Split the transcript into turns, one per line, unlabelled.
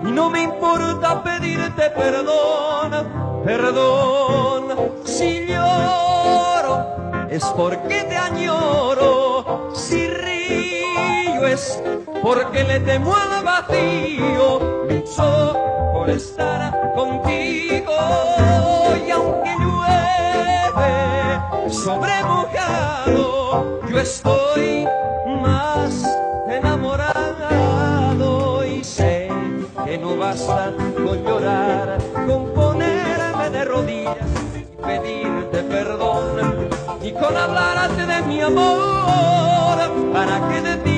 y no me importa pedirte perdón, perdón. Si lloro es porque te añoro, si río es porque le temo al vacío, lucho por estar contigo. Y aunque llueve sobre mojado, yo estoy más enamorado y sé que no basta con llorar, con ponerme de rodillas y pedirte perdón, y con hablarte de mi amor, para que de ti